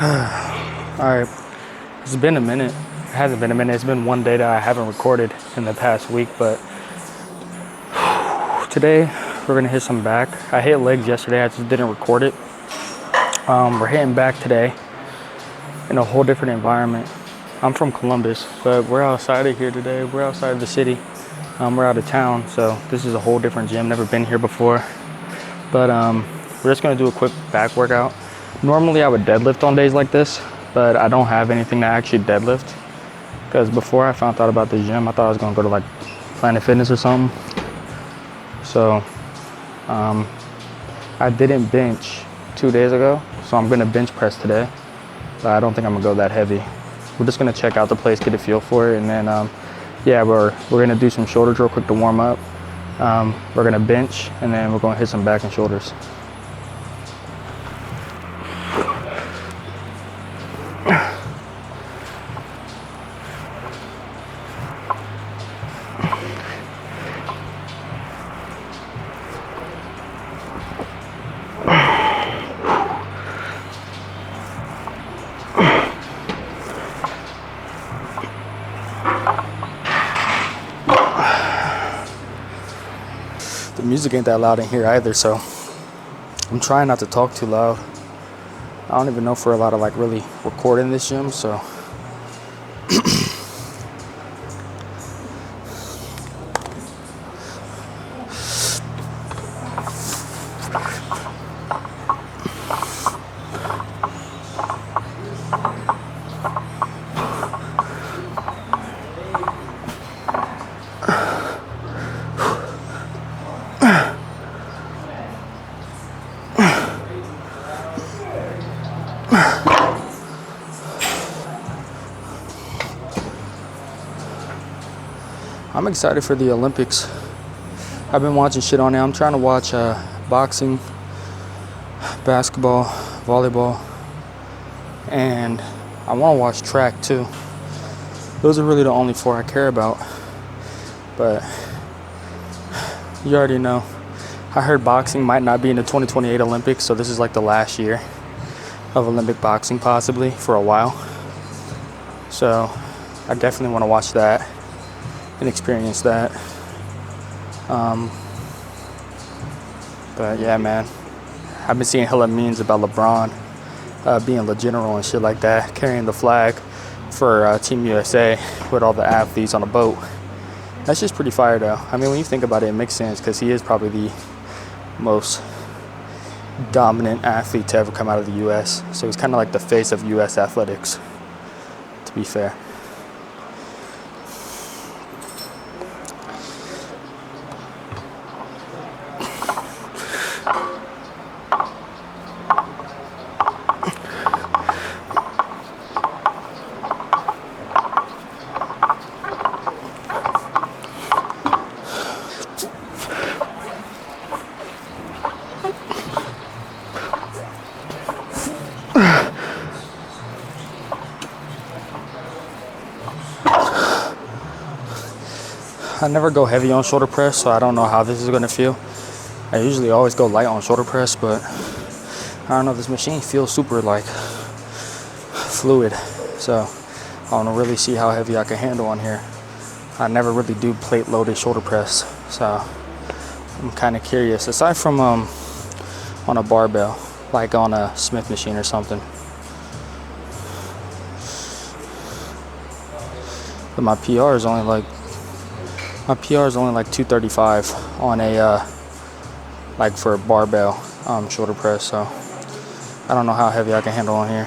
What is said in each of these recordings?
Alright, it's been a minute. It hasn't been a minute. It's been one day that I haven't recorded in the past week, but today we're gonna hit some back. I hit legs yesterday, I just didn't record it. We're hitting back today in a whole different environment. I'm from Columbus, but we're outside of here today. We're outside of the city. We're out of town, so this is a whole different gym. Never been here before. But we're just gonna do a quick back workout. Normally I would deadlift on days like this, but I don't have anything to actually deadlift. Because before I found out about the gym, I thought I was gonna go to like Planet Fitness or something. So I didn't bench 2 days ago, so I'm gonna bench press today. But I don't think I'm gonna go that heavy. We're just gonna check out the place, get a feel for it, and then yeah, we're gonna do some shoulders real quick to warm up. We're gonna bench, and then we're gonna hit some back and shoulders. The music ain't that loud in here either, so I'm trying not to talk too loud. I don't even know if we're allowed to like really record in this gym, so I'm excited for the Olympics. I've been watching shit on there. I'm trying to watch boxing, basketball, volleyball, and I want to watch track too. Those are really the only four I care about. But you already know. I heard boxing might not be in the 2028 Olympics, so this is like the last year of Olympic boxing possibly for a while. So I definitely want to watch that and experience that. But yeah, man, I've been seeing hella memes about LeBron being the general and shit like that, carrying the flag for Team USA with all the athletes on a boat. That's just pretty fire though. I mean, when you think about it, it makes sense because he is probably the most dominant athlete to ever come out of the US. So he's kind of like the face of US athletics, to be fair. I never go heavy on shoulder press, so I don't know how this is gonna feel. I usually always go light on shoulder press, but I don't know, this machine feels super like fluid. So I wanna really see how heavy I can handle on here. I never really do plate loaded shoulder press, so I'm kinda curious. Aside from on a barbell, like on a Smith machine or something. But my PR is only like 235 on a like for a barbell shoulder press, so I don't know how heavy I can handle on here.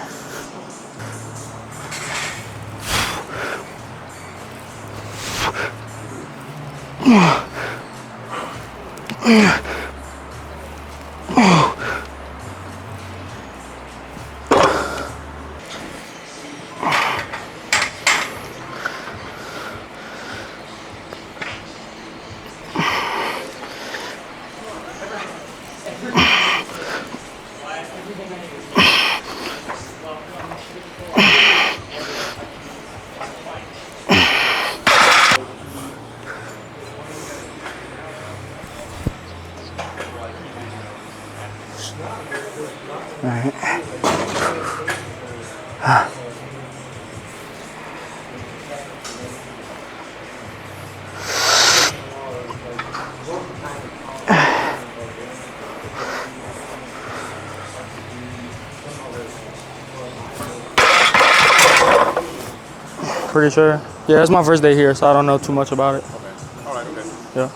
Pretty sure. Yeah, it's my first day here, so I don't know too much about it. Okay. All right. Okay. Yeah.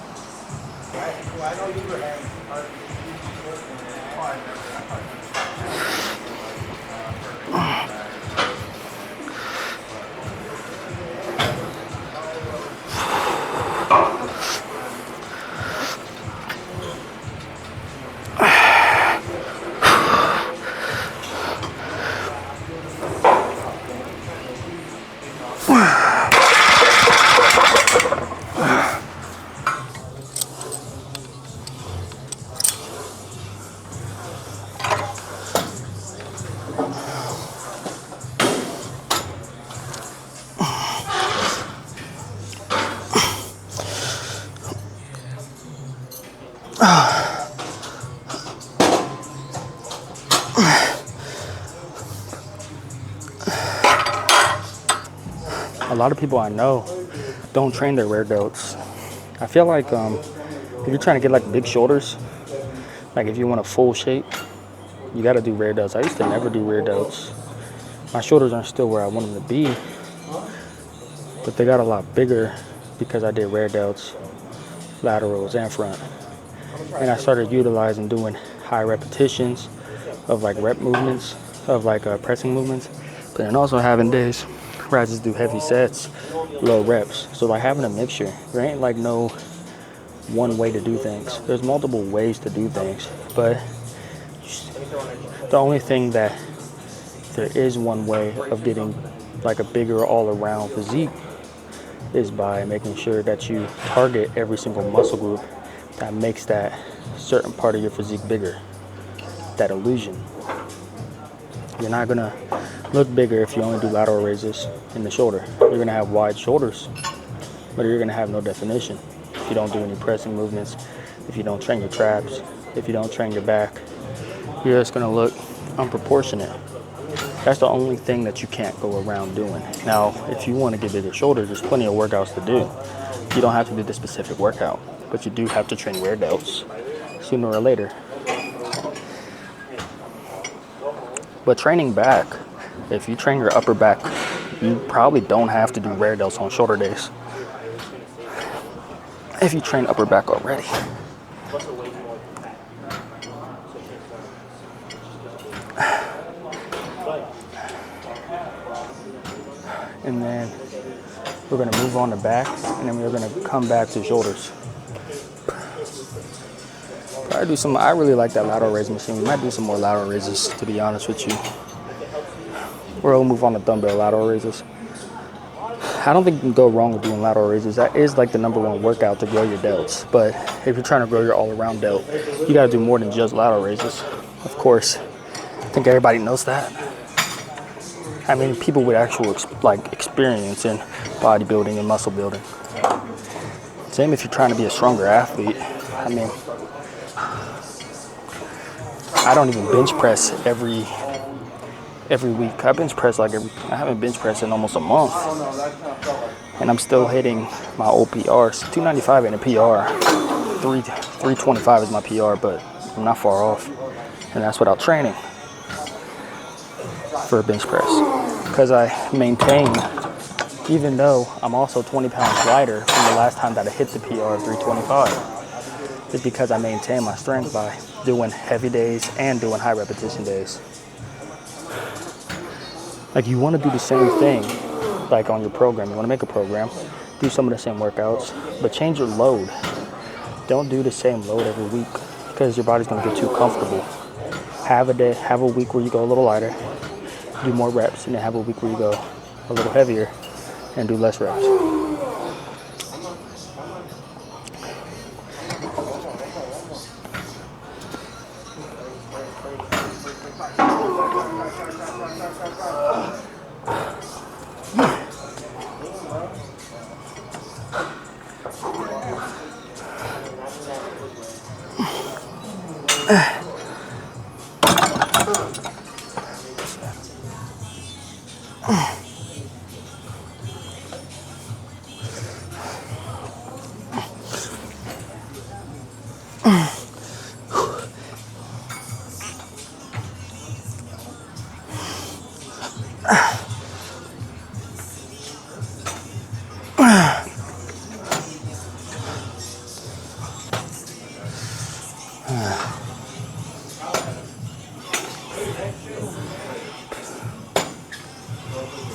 A lot of people I know don't train their rear delts. I feel like if you're trying to get like big shoulders, like if you want a full shape, you got to do rear delts. I used to never do rear delts. My shoulders aren't still where I want them to be, but they got a lot bigger because I did rear delts, laterals, and front. And I started utilizing doing high repetitions of like rep movements, of like pressing movements, but then also having days where I just do heavy sets, low reps. So like having a mixture. There ain't like no one way to do things. There's multiple ways to do things, but the only thing that there is one way of getting like a bigger all-around physique is by making sure that you target every single muscle group that makes that certain part of your physique bigger. That illusion. You're not gonna look bigger if you only do lateral raises in the shoulder. You're gonna have wide shoulders, but you're gonna have no definition if you don't do any pressing movements, if you don't train your traps, if you don't train your back. You're just gonna look unproportionate. That's the only thing that you can't go around doing. Now, if you want to get bigger shoulders, there's plenty of workouts to do. You don't have to do the specific workout, but you do have to train rear delts sooner or later. But training back, if you train your upper back, you probably don't have to do rear delts on shoulder days. If you train upper back already. And then we're gonna move on to backs, and then we're gonna come back to shoulders. Probably do some, I really like that lateral raise machine. We might do some more lateral raises, to be honest with you. Or we'll move on to dumbbell lateral raises. I don't think you can go wrong with doing lateral raises. That is like the #1 workout to grow your delts. But if you're trying to grow your all-around delt, you gotta do more than just lateral raises. Of course, I think everybody knows that. I mean, people with actual experience in bodybuilding and muscle building. Same if you're trying to be a stronger athlete. I mean, I don't even bench press every week. I bench press I haven't bench pressed in almost a month. And I'm still hitting my old PRs. 295 ain't a PR. 325 is my PR, but I'm not far off. And that's without training for a bench press. Because I maintain, even though I'm also 20 pounds lighter from the last time that I hit the PR of 325, it's because I maintain my strength by doing heavy days and doing high repetition days. Like, you want to do the same thing, like on your program. You want to make a program, do some of the same workouts, but change your load. Don't do the same load every week because your body's going to get too comfortable. Have a week where you go a little lighter, do more reps, and then have a week where you go a little heavier and do less reps.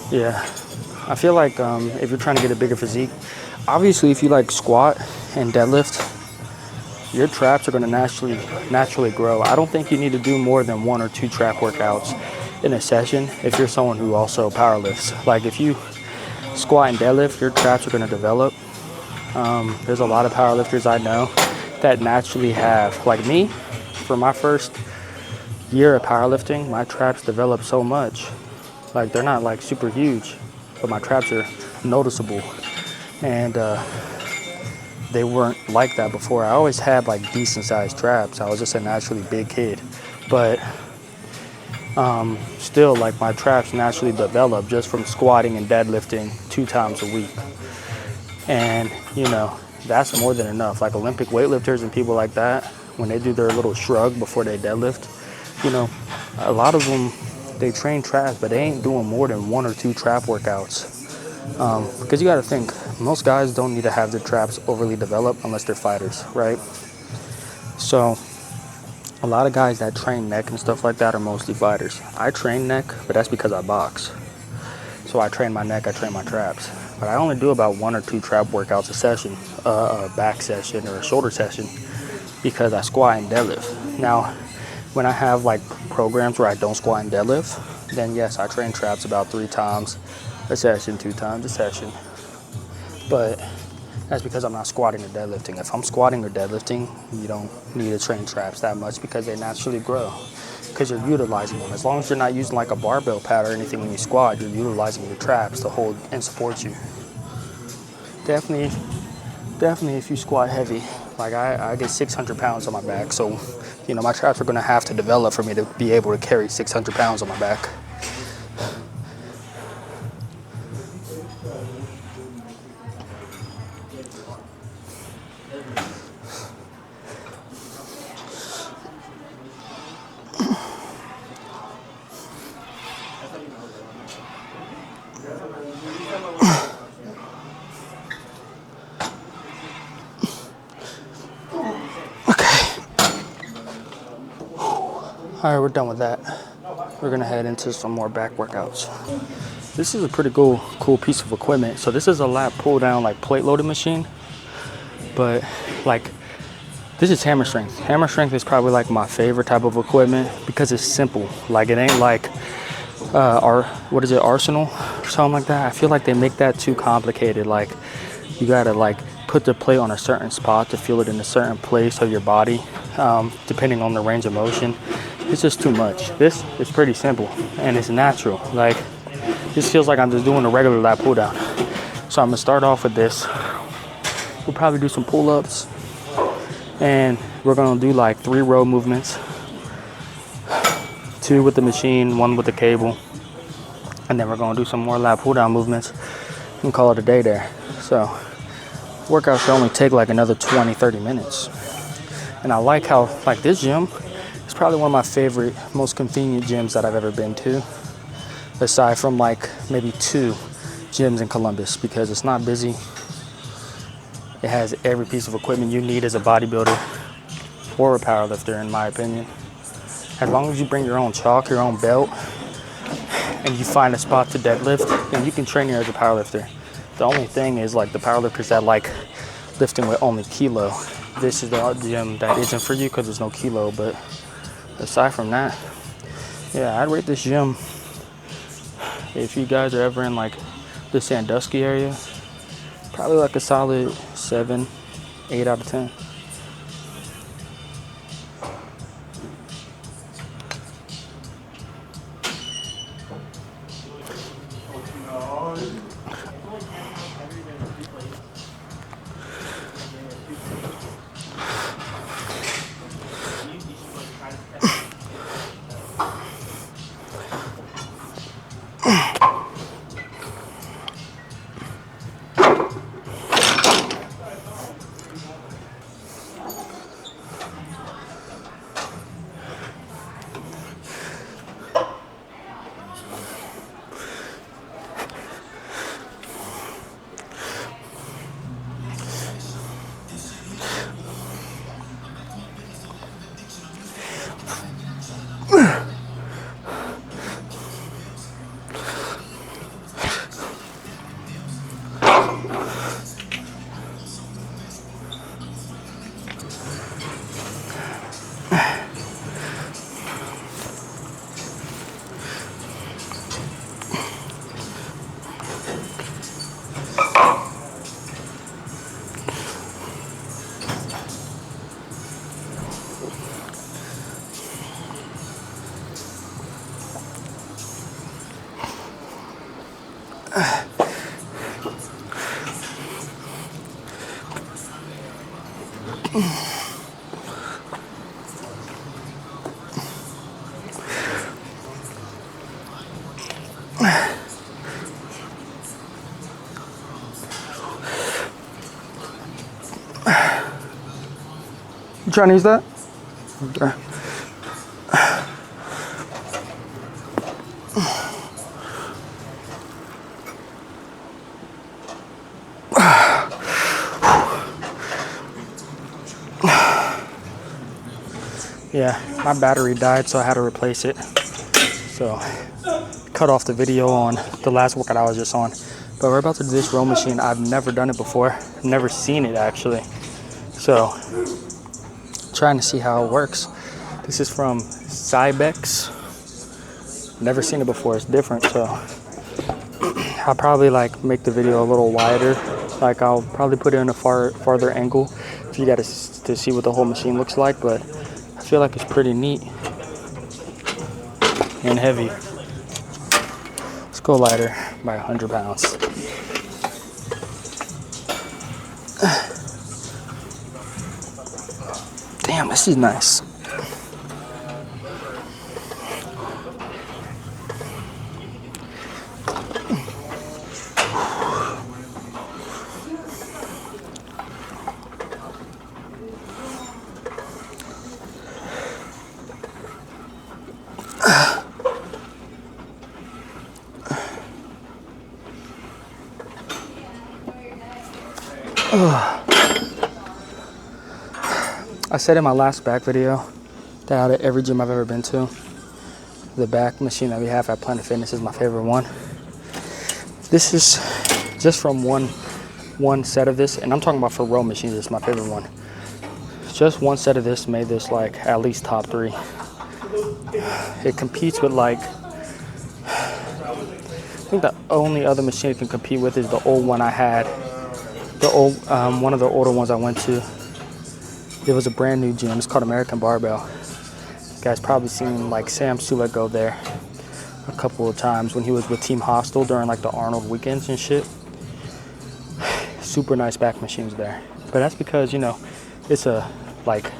Yeah, I feel like if you're trying to get a bigger physique, obviously if you like squat and deadlift, your traps are going to naturally grow. I don't think you need to do more than 1 or 2 trap workouts in a session if you're someone who also powerlifts. Like if you squat and deadlift, your traps are going to develop. There's a lot of powerlifters I know that naturally have, like me, for my first year of powerlifting, my traps developed so much. Like they're not like super huge, but my traps are noticeable. And they weren't like that before. I always had like decent sized traps. I was just a naturally big kid. But still, like my traps naturally developed just from squatting and deadlifting 2 times a week. And you know, that's more than enough. Like Olympic weightlifters and people like that, when they do their little shrug before they deadlift, you know, a lot of them, they train traps, but they ain't doing more than 1 or 2 trap workouts. Because you got to think, most guys don't need to have their traps overly developed unless they're fighters, right? So a lot of guys that train neck and stuff like that are mostly fighters. I train neck, but that's because I box. So I train my neck, I train my traps. But I only do about 1 or 2 trap workouts a session, a back session or a shoulder session, because I squat and deadlift. Now, when I have like programs where I don't squat and deadlift, then yes, I train traps about 3 times a session, 2 times a session. But that's because I'm not squatting or deadlifting. If I'm squatting or deadlifting, you don't need to train traps that much because they naturally grow, because you're utilizing them. As long as you're not using like a barbell pad or anything when you squat, you're utilizing your traps to hold and support you. Definitely if you squat heavy, like I get 600 pounds on my back, so you know my traps are gonna have to develop for me to be able to carry 600 pounds on my back. All right, we're done with that. We're gonna head into some more back workouts. This is a pretty cool piece of equipment. So this is a lat pull down like plate loading machine, but like this is hammer strength. Hammer strength is probably like my favorite type of equipment because it's simple. Like it ain't like Arsenal or something like that. I feel like they make that too complicated. Like you gotta like put the plate on a certain spot to feel it in a certain place of your body, depending on the range of motion. It's just too much. This is pretty simple and it's natural. Like this feels like I'm just doing a regular lat pull down. So I'm gonna start off with this. We'll probably do some pull-ups and we're gonna do like 3 row movements, 2 with the machine, 1 with the cable, and then we're gonna do some more lat pull down movements and call it a day there. So workout should only take like another 20-30 minutes. And I like how like this gym is probably one of my favorite, most convenient gyms that I've ever been to, aside from like maybe 2 gyms in Columbus, because it's not busy. It has every piece of equipment you need as a bodybuilder or a powerlifter, in my opinion. As long as you bring your own chalk, your own belt, and you find a spot to deadlift, then you can train here as a powerlifter. The only thing is like the powerlifters that like lifting with only kilo, this is the gym that isn't for you because there's no kilo. But aside from that, yeah, I'd rate this gym, if you guys are ever in like the Sandusky area, probably like a solid 7, 8 out of 10. You trying to use that? Okay. Yeah, my battery died, so I had to replace it. So, cut off the video on the last workout I was just on. But we're about to do this row machine. I've never done it before. Never seen it, actually. So, trying to see how it works. This is from Cybex. Never seen it before. It's different, so I'll probably like make the video a little wider. Like I'll probably put it in a farther angle if you got to see what the whole machine looks like. But I feel like it's pretty neat and heavy. Let's go lighter by 100 pounds. Damn, this is nice. I said in my last back video that out of every gym I've ever been to, the back machine that we have at Planet Fitness is my favorite one. This is just from one set of this, and I'm talking about for row machines, it's my favorite one. Just one set of this made this like at least top 3. It competes with like, I think the only other machine it can compete with is the old one I had. The old, one of the older ones I went to. It was a brand new gym. It's called American Barbell. You guys probably seen like Sam Sulek go there a couple of times when he was with Team Hostel during like the Arnold weekends and shit. Super nice back machines there. But that's because, you know, it's a like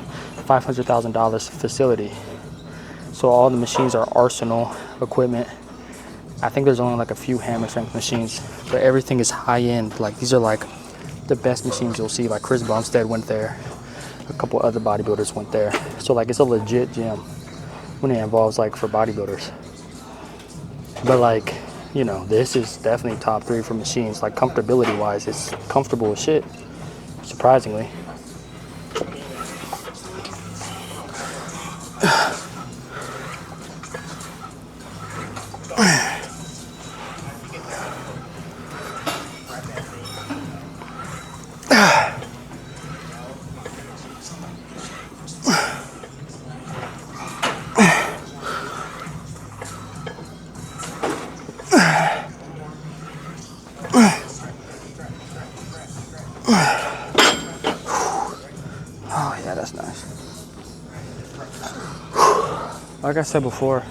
$500,000 facility. So all the machines are Arsenal equipment. I think there's only like a few hammer strength machines, but everything is high end. Like these are like the best machines you'll see. Like Chris Bumstead went there. A couple other bodybuilders went there. So like it's a legit gym when it involves like for bodybuilders. But like, you know, this is definitely top 3 for machines. Like comfortability wise, it's comfortable as shit, surprisingly. Oh yeah, that's nice. Like I said before,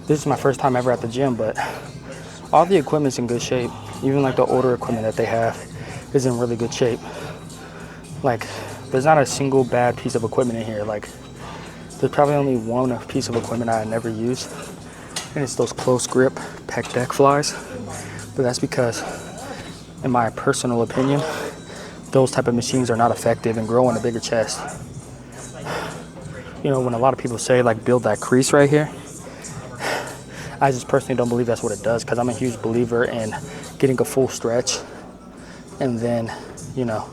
this is my first time ever at the gym, but all the equipment's in good shape. Even like the older equipment that they have is in really good shape. Like, there's not a single bad piece of equipment in here. Like, there's probably only one piece of equipment I never use, and it's those close grip pec deck flies. But that's because, in my personal opinion, those type of machines are not effective in growing a bigger chest. You know, when a lot of people say like build that crease right here, I just personally don't believe that's what it does, because I'm a huge believer in getting a full stretch, and then, you know,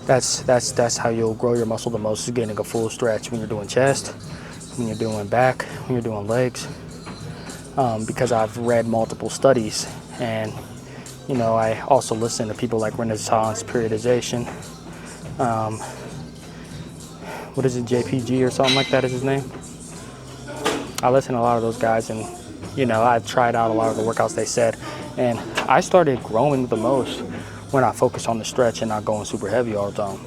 that's how you'll grow your muscle the most, is getting a full stretch when you're doing chest, when you're doing back, when you're doing legs. Because I've read multiple studies, and you know, I also listen to people like Renaissance Periodization. What is it, JPG or something like that is his name? I listen to a lot of those guys, and you know, I've tried out a lot of the workouts they said, and I started growing the most when I focus on the stretch and not going super heavy all the time.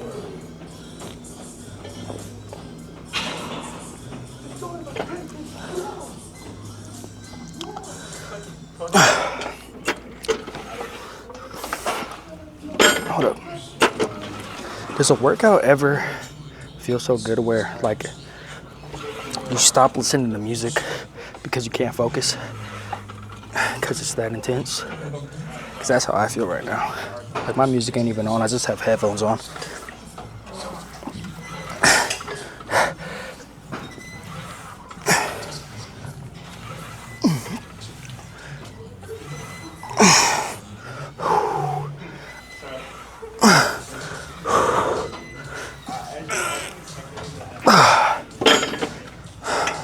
Does a workout ever feel so good where like you stop listening to music because you can't focus? Because it's that intense? Because that's how I feel right now. Like my music ain't even on, I just have headphones on.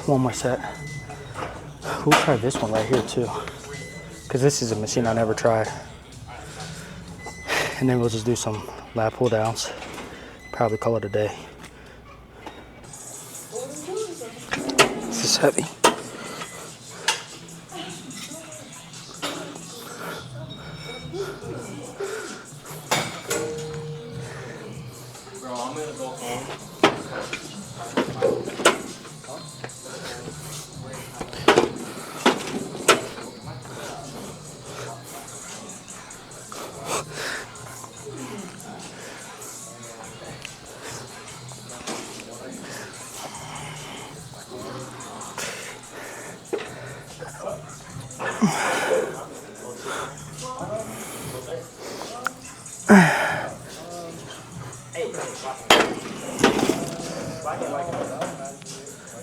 One more set. We'll try this one right here too, because this is a machine I never tried. And then we'll just do some lat pull downs. Probably call it a day. This is heavy. Bro, I'm gonna go home.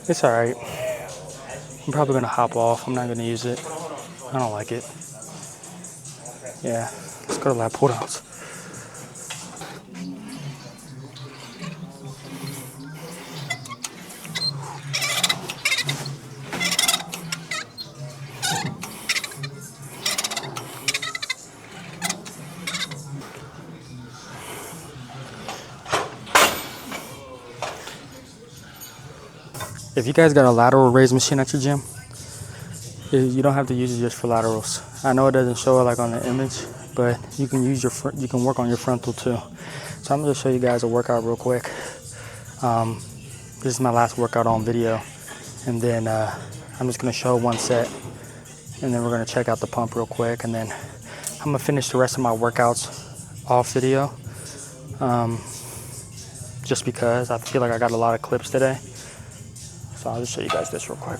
It's all right. I'm probably gonna hop off. I'm not gonna use it. I don't like it. Yeah, let's go to lat pull downs. If you guys got a lateral raise machine at your gym, you don't have to use it just for laterals. I know it doesn't show it like on the image, but you can use you can work on your frontal too. So I'm gonna show you guys a workout real quick. This is my last workout on video, and then I'm just gonna show one set, and then we're gonna check out the pump real quick, and then I'm gonna finish the rest of my workouts off video. Just because I feel like I got a lot of clips today. So I'll just show you guys this real quick.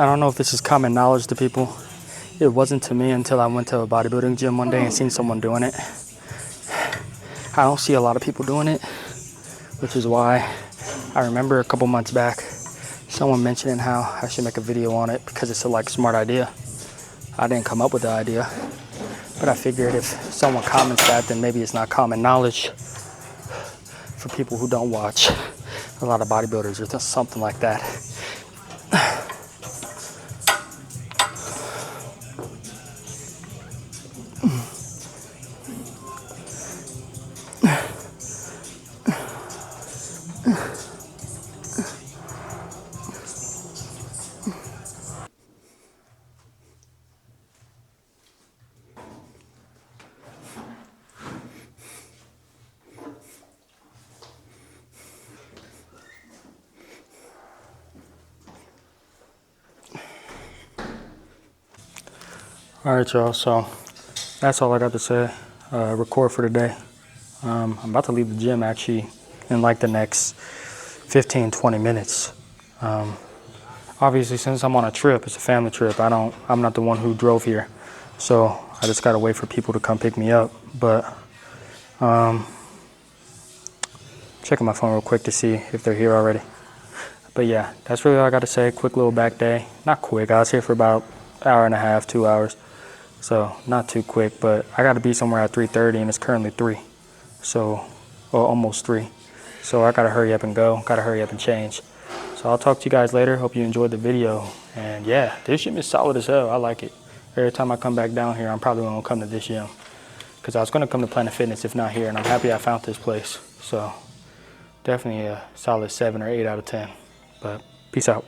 I don't know if this is common knowledge to people. It wasn't to me until I went to a bodybuilding gym one day and seen someone doing it. I don't see a lot of people doing it, which is why I remember a couple months back someone mentioning how I should make a video on it because it's a like smart idea. I didn't come up with the idea, but I figured if someone comments that, then maybe it's not common knowledge for people who don't watch a lot of bodybuilders or something like that. All right, y'all, so that's all I got to say. Record for today. I'm about to leave the gym actually in like the next 15-20 minutes. Obviously, since I'm on a trip, it's a family trip. I'm not the one who drove here, so I just gotta wait for people to come pick me up. But checking my phone real quick to see if they're here already. But yeah, that's really all I got to say. Quick little back day. Not quick. I was here for about an hour and a half, 2 hours. So not too quick, but I got to be somewhere at 3:30 and it's currently 3. So, or almost 3. So I got to hurry up and go. Got to hurry up and change. So I'll talk to you guys later. Hope you enjoyed the video. And yeah, this gym is solid as hell. I like it. Every time I come back down here, I'm probably gonna come to this gym, because I was gonna come to Planet Fitness if not here, and I'm happy I found this place. So definitely a solid 7 or 8 out of 10. But peace out.